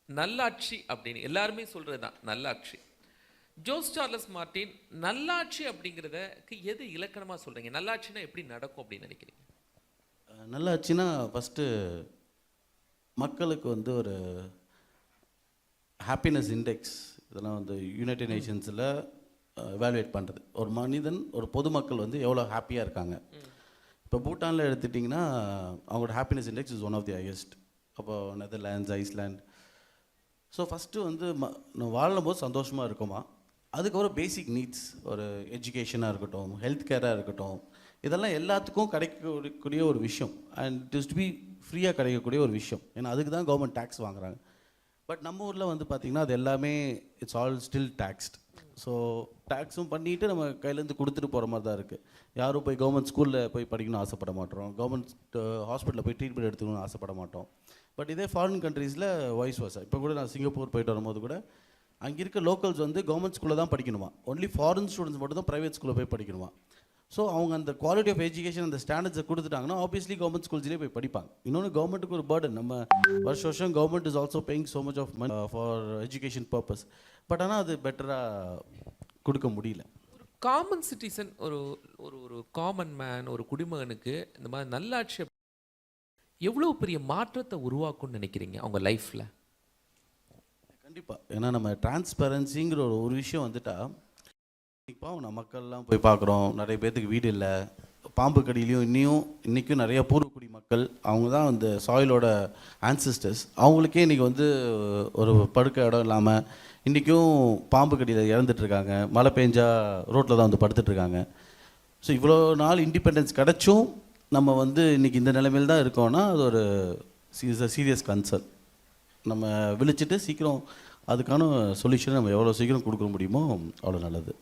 நல்லாட்சி அப்படின்னு எல்லாருமே சொல்கிறது தான் நல்லாட்சி. ஜோஸ் சார்லஸ் மார்ட்டின் நல்லாட்சி அப்படிங்கிறதுக்கு எது இலக்கணமாக சொல்கிறீங்க? நல்லாட்சினா எப்படி நடக்கும் அப்படின்னு நினைக்கிறீங்க? நல்லாட்சினா ஃபஸ்ட்டு மக்களுக்கு வந்து ஒரு ஹாப்பினஸ் இண்டெக்ஸ் இதெல்லாம் வந்து யுனைடெட் நேஷன்ஸில் எவாலுவேட் பண்ணுறது. ஒரு மனிதன் ஒரு பொதுமக்கள் வந்து எவ்வளோ ஹாப்பியாக இருக்காங்க. இப்போ பூட்டானில் எடுத்துட்டிங்கன்னா அவங்களோட happiness index is one of the highest. அப்போது நெதர்லாண்ட்ஸ், ஐஸ்லாண்ட். ஸோ ஃபஸ்ட்டு வந்து வாழும்போது சந்தோஷமாக இருக்குமா. அதுக்கப்புறம் பேசிக் நீட்ஸ், ஒரு எஜுகேஷனாக இருக்கட்டும், ஹெல்த் கேராக இருக்கட்டும், இதெல்லாம் எல்லாத்துக்கும் கிடைக்கக்கூடிய ஒரு விஷயம். And it is to be ஃப்ரீயாக கிடைக்கக்கூடிய ஒரு விஷயம். ஏன்னா அதுக்கு தான் கவர்மெண்ட் டேக்ஸ் வாங்குறாங்க. பட் நம்ம ஊரில் வந்து பார்த்திங்கன்னா அது எல்லாமே it's all still taxed. So டேக்ஸும் பண்ணிவிட்டு நம்ம கையிலேருந்து கொடுத்துட்டு போகிற மாதிரி தான் இருக்குது. யாரும் போய் கவர்மெண்ட் ஸ்கூலில் போய் படிக்கணும்னு ஆசைப்பட மாட்டோம், கவர்மெண்ட் ஹாஸ்பிட்டலில் போய் ட்ரீட்மெண்ட் எடுத்துக்கணும்னு ஆசைப்பட மாட்டோம். பட் இதே ஃபாரின் கண்ட்ரீஸில் வாய்ஸ் வர்சா. இப்போ கூட நான் சிங்கப்பூர் போயிட்டு வரும்போது கூட அங்கே இருக்க லோக்கல்ஸ் வந்து கவர்மெண்ட் ஸ்கூலில் தான் படிக்கணுமா. ஒன்லி ஃபாரின் ஸ்டூடெண்ட்ஸ் மட்டும் தான் ப்ரைவேட் ஸ்கூலில் போய் படிக்கணுமா. ஸோ அவங்க அந்த குவாலிட்டி ஆஃப் எஜுகேஷன் அந்த ஸ்டாண்டர்ட்ஸை கொடுத்துட்டாங்கன்னா ஆப்வியஸ்லி கவர்மெண்ட் ஸ்கூல்ஸ்லேயே போய் படிப்பாங்க. இன்னொன்று கவர்மெண்ட்டுக்கு ஒரு பர்டன். நம்ம வருஷம் government is also paying so much of money for education purpose. But ஆனால் அது பெட்டராக கொடுக்க முடியல. ஒரு காமன் சிட்டிசன், ஒரு ஒரு ஒரு காமன் மேன், ஒரு குடிமகனுக்கு இந்த மாதிரி நல்லாட்சி எவ்வளோ பெரிய மாற்றத்தை உருவாக்கும்னு நினைக்கிறீங்க அவங்க லைஃப்பில்? கண்டிப்பாக. ஏன்னா நம்ம டிரான்ஸ்பரன்சிங்கிற ஒரு விஷயம் வந்துட்டா இப்போ நம்ம மக்கள்லாம் போய் பார்க்குறோம். நிறைய பேர்த்துக்கு வீடு இல்லை. பாம்பு கடியிலையும் இன்றைக்கும் நிறைய பூர்வக்குடி மக்கள், அவங்க தான் அந்த சாயிலோட ஆன்சிஸ்டர்ஸ். அவங்களுக்கே இன்றைக்கி வந்து ஒரு படுக்க இடம் இல்லாமல் இன்றைக்கும் பாம்பு கடியில் இறந்துட்டுருக்காங்க. மழை பெஞ்சா ரோட்டில் தான் வந்து படுத்துட்ருக்காங்க. ஸோ இவ்வளோ நாள் இண்டிபெண்டன்ஸ் கிடச்சும் நம்ம வந்து இன்றைக்கி இந்த நிலைமையில் தான் இருக்கோன்னா அது ஒரு சீரியஸ் கன்சர்ன். நம்ம விழிச்சிட்டு சீக்கிரம் அதுக்கான சொல்யூஷனை நம்ம எவ்வளோ சீக்கிரம் கொடுக்க முடியுமோ அவ்வளோ நல்லது.